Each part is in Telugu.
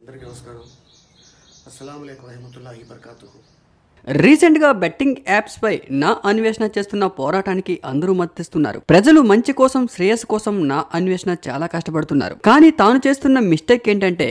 అందరికీ నమస్కారం. అస్సలాము అలైకుం వరహ్మతుల్లాహి వబరకాతుహు. రీసెంట్ గా బెట్టింగ్ యాప్స్ పై నా అన్వేషణ చేస్తున్న పోరాటానికి అందరూ మద్దతిస్తున్నారు. ప్రజలు మంచి కోసం శ్రేయస్సు కోసం నా అన్వేషణ చాలా కష్టపడుతున్నారు. కానీ తాను చేస్తున్న మిస్టేక్ ఏంటంటే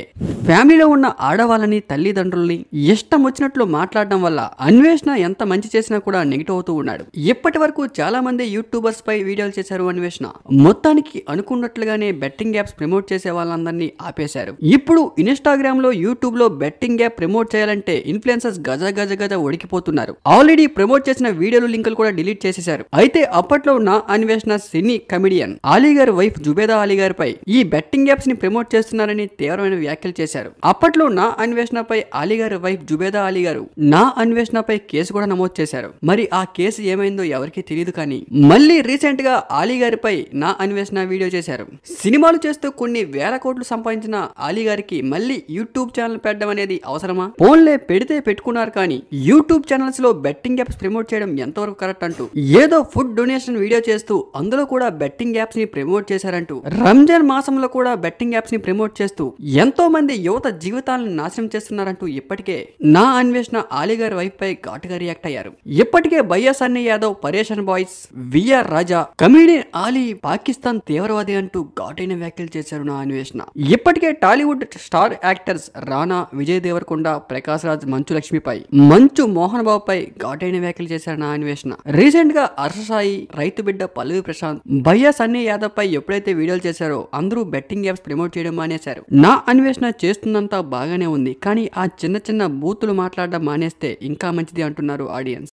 ఫ్యామిలీలో ఉన్న ఆడవాళ్ళని తల్లిదండ్రుల్ని ఇష్టం వచ్చినట్లు మాట్లాడడం వల్ల అన్వేషణ ఎంత మంచి చేసినా కూడా నెగిటివ్ అవుతూ ఉన్నాడు. ఇప్పటి వరకు చాలా మంది యూట్యూబర్స్ పై వీడియోలు చేశారు అన్వేషణ. మొత్తానికి అనుకున్నట్లుగానే బెట్టింగ్ యాప్స్ ప్రమోట్ చేసే వాళ్ళందరినీ ఆపేశారు. ఇప్పుడు ఇన్స్టాగ్రామ్ లో యూట్యూబ్ లో బెట్టింగ్ యాప్ ప్రమోట్ చేయాలంటే ఇన్ఫ్లుయెన్సర్స్ గజ గజ గజ ఉడికిపోతున్నారు. ఆల్రెడీ ప్రమోట్ చేసిన వీడియోలు లింకులు కూడా డిలీట్ చేసేశారు. అయితే అప్పట్లో నా అన్వేషణ సినీ కమిడియన్ అలీ గారి వైఫ్ జుబేదా అలీ గారిపై ఈ బెట్టింగ్ యాప్స్ ని ప్రమోట్ చేస్తున్నారని తీవ్రమైన వ్యాఖ్యలు చేశారు. అప్పట్లో నా అన్వేషణపై అలీ గారి వైఫ్ జుబేదా అలీ గారు నా అన్వేషణపై కేసు కూడా నమోదు చేశారు. మరి ఆ కేసు ఏమైందో ఎవరికి తెలియదు. కానీ మళ్ళీ రీసెంట్ గా అలీ గారిపై నా అన్వేషణ వీడియో చేశారు. సినిమాలు చేస్తూ కొన్ని వేల కోట్లు సంపాదించిన అలీ గారికి మళ్ళీ యూట్యూబ్ ఛానల్ పెట్టడం అనేది అవసరమా? ఫోన్లే పెడితే పెట్టుకున్నారు. కానీ యూట్యూబ్ ఛానల్స్ లో బెట్టింగ్ యాప్స్ ప్రమోట్ చేయడం ఎంతవరకు కరెక్ట్ అంటూ ఏదో ఫుడ్ డొనేషన్ వీడియో చేస్తూ అందులో కూడా బెట్టింగ్ యాప్స్ ని ప్రమోట్ చేశారంటూ రంజాన్ మాసంలో కూడా బెట్టింగ్ యాప్స్ ని ప్రమోట్ చేస్తూ ఎంతో మంది యువత జీవితాలను నాశనం చేస్తున్నారంటూ ఇప్పటికే నా అన్వేషణ అలీ గారి వైఫ్ పై ఘాటుగా రియాక్ట్ అయ్యారు. ఇప్పటికే భయ్యా సన్నీ యాదవ్, పరేషన్ బాయ్స్, విఆర్ రాజా, కమీడియన్ అలీ పాకిస్తాన్ తీవ్రవాది అంటూ ఘాటైన వ్యాఖ్యలు చేశారు నా అన్వేషణ. ఇప్పటికే టాలీవుడ్ స్టార్ యాక్టర్స్ రానా, విజయ్ దేవరకొండ, ప్రకాష్ రాజ్, మంచు లక్ష్మిపై, మంచు మోహన్ బాబు పై ఘాటైన వ్యాఖ్యలు చేశారు నా అన్వేషణ. రీసెంట్ గా హర్షసాయి, రైతు బిడ్డ పల్లవి ప్రశాంత్, భయ్యా సన్నీ యాదవ్ పై ఎప్పుడైతే వీడియోలు చేశారో అందరూ బెట్టింగ్ యాప్స్ ప్రమోట్ చేయడం మానేశారు. నా అన్వేషణ చేస్తుందంతా బాగానే ఉంది. కానీ ఆ చిన్న చిన్న బూతులు మాట్లాడడం మానేస్తే ఇంకా మంచిది అంటున్నారు ఆడియన్స్.